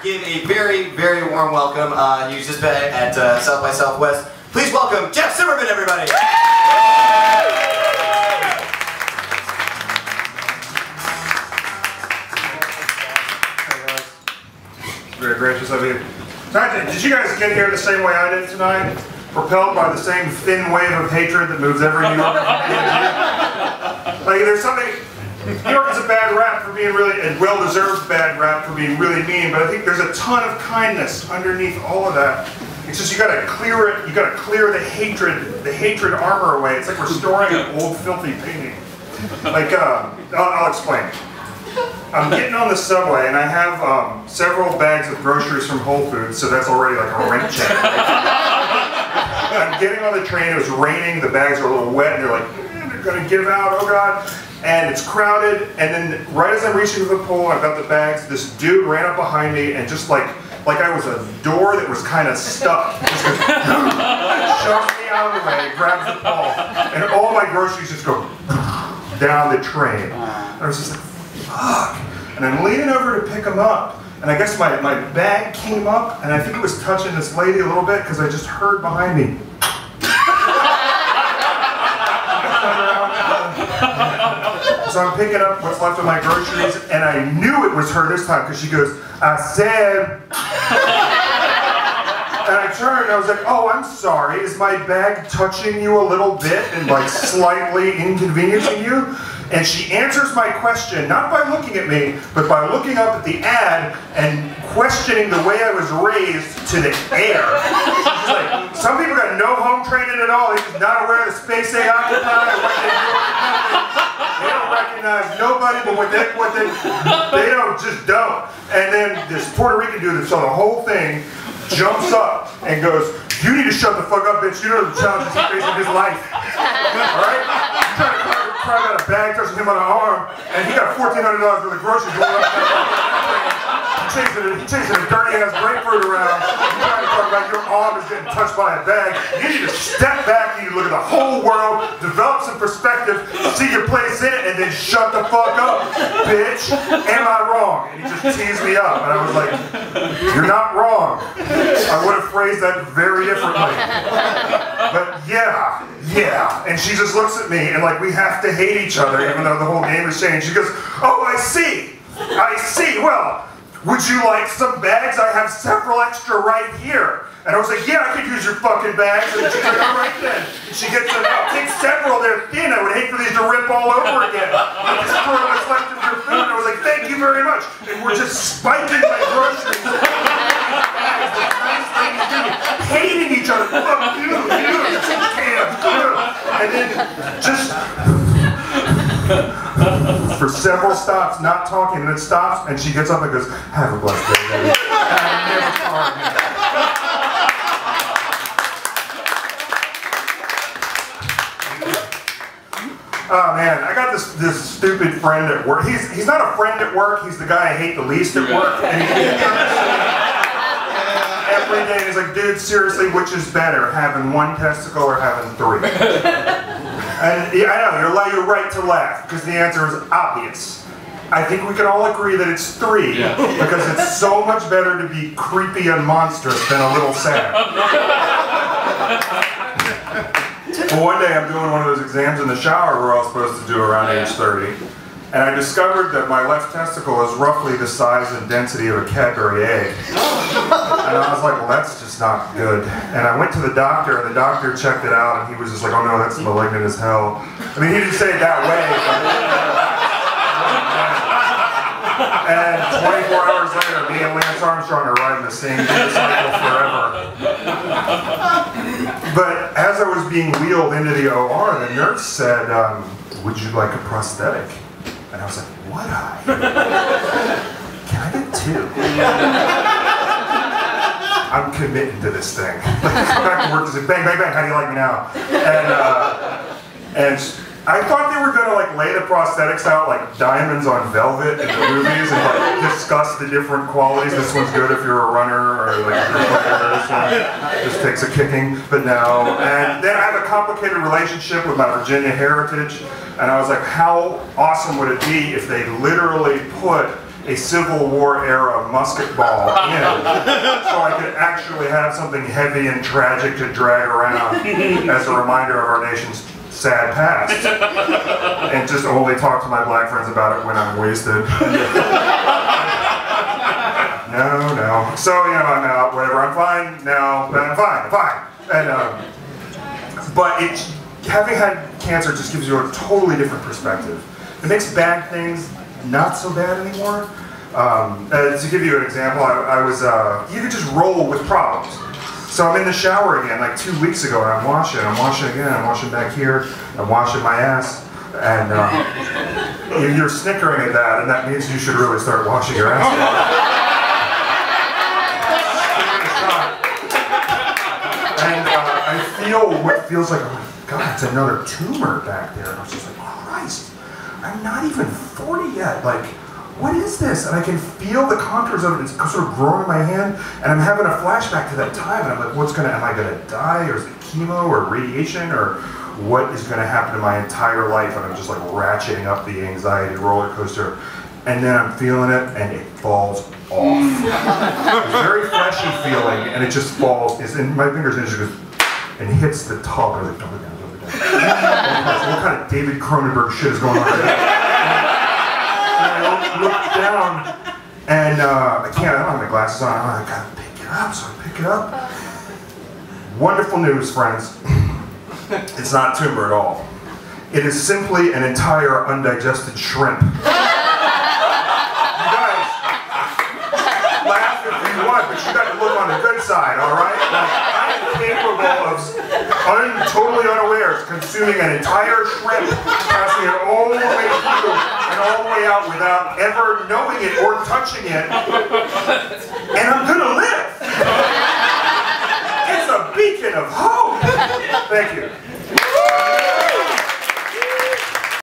give a very, very warm welcome. He's just been at South by Southwest. Please welcome Jeff Simmermon, everybody. Very gracious of you. Did you guys get here the same way I did tonight? Propelled by the same thin wave of hatred that moves every New Yorker. Like there's something. New York is a bad rap for being really, and well-deserved bad rap for being really mean, but I think there's a ton of kindness underneath all of that. It's just you gotta clear it, you gotta clear the hatred armor away. It's like restoring an old filthy painting. Like, I'll explain. I'm getting on the subway and I have several bags of groceries from Whole Foods, so that's already like a rent check. I'm getting on the train, it was raining, the bags are a little wet, and they're like, they're gonna give out, oh God. And it's crowded, and then right as I'm reaching for the pole, I've got the bags, this dude ran up behind me and just like I was a door that was kind of stuck. Just goes, shoves me out of the way, grabs the pole, and all my groceries just go down the train. And I was just like, fuck. And I'm leaning over to pick them up, and I guess my bag came up, and I think it was touching this lady a little bit, because I just heard behind me. So I'm picking up what's left of my groceries, and I knew it was her this time, because she goes, I said. And I turned, and I was like, oh, I'm sorry, is my bag touching you a little bit and like slightly inconveniencing you? And she answers my question, not by looking at me, but by looking up at the ad and questioning the way I was raised to the air. She's like, some people got no home training at all, they're just not aware of the space they occupy, and what they do. They don't recognize nobody, but they don't, just don't. And then this Puerto Rican dude that saw the whole thing jumps up and goes, you need to shut the fuck up, bitch, you know the challenges he's facing in his life. Alright? He's trying to cry about a bag touching him on the arm, and he got $1,400 worth of groceries going up. He's chasing a dirty ass grapefruit around. You're trying to talk about your arm is getting touched by a bag. You need to step back, you need to look at the whole world, develop some perspective, see your place in it, and then shut the fuck up, bitch. Am I wrong? And he just teased me up, and I was like, you're not wrong. I would have phrased that very differently. But yeah. And she just looks at me, and like we have to hate each other, even though the whole game has changed. She goes, oh, I see. Well, would you like some bags? I have several extra right here. And I was like, yeah, I could use your fucking bags. And she's like, all right then. And she gets them out. Take several, they're thin. I would hate for these to rip all over again. I just throw what's left of your food. And I was like, thank you very much. And we're just spiking my groceries. Hating each other. Fuck you, and then just for several stops, not talking, and it stops, and she gets up and goes, have a blessed day, baby. And I never saw her again. Oh man, I got this stupid friend at work. He's not a friend at work, he's the guy I hate the least at work. And every day he's like, dude, seriously, which is better, having one testicle or having three? And yeah, I know, you're right to laugh, because the answer is obvious. I think we can all agree that it's three, because it's so much better to be creepy and monstrous than a little sad. Well, one day I'm doing one of those exams in the shower we're all supposed to do around age 30, and I discovered that my left testicle is roughly the size and density of a Cadbury egg. And I was like, well, that's just not good. And I went to the doctor, and the doctor checked it out, and he was just like, oh no, that's malignant as hell. I mean, he didn't say it that way. And 24 hours later, me and Lance Armstrong are riding the same motorcycle forever. But as I was being wheeled into the OR, the nurse said, would you like a prosthetic? And I was like, would I? Can I get two? I'm committing to this thing. Like, come back to work and say, bang, bang, bang, how do you like me now? And I thought they were gonna like lay the prosthetics out like diamonds on velvet in the movies and like discuss the different qualities. This one's good if you're a runner, or like if you're a player, this one just takes a kicking, but no. And then I have a complicated relationship with my Virginia heritage, and I was like, how awesome would it be if they literally put a Civil War era musket ball in, so I could actually have something heavy and tragic to drag around as a reminder of our nation's sad past, and just only talk to my black friends about it when I'm wasted. No. So, you know, I'm out, whatever, I'm fine now, I'm fine. And, but having had cancer just gives you a totally different perspective. It makes bad things not so bad anymore. To give you an example, you could just roll with problems. So I'm in the shower again, like 2 weeks ago, and I'm washing again, I'm washing back here, I'm washing my ass, and you're snickering at that, and that means you should really start washing your ass. And I feel what feels like, oh my God, it's another tumor back there. And I was just like, Christ, I'm not even 40 yet. Like, what is this? And I can feel the contours of it. It's sort of growing in my hand. And I'm having a flashback to that time. And I'm like, am I gonna die? Or is it chemo or radiation? Or what is gonna happen to my entire life? And I'm just like ratcheting up the anxiety roller coaster. And then I'm feeling it, and it falls off. It's a very fleshy feeling, and it just falls. It's in my fingers, and it just goes, and hits the tub. I was like, dump it down. What kind of David Cronenberg shit is going on there? And I look down, and I don't have my glasses on. I gotta pick it up, so I pick it up. Wonderful news, friends. It's not a tumor at all. It is simply an entire undigested shrimp. But you got to look on the good side, all right? Like, I am capable of, totally unawares, consuming an entire shrimp, passing it all the way through and all the way out without ever knowing it or touching it, and I'm gonna live. It's a beacon of hope. Thank you.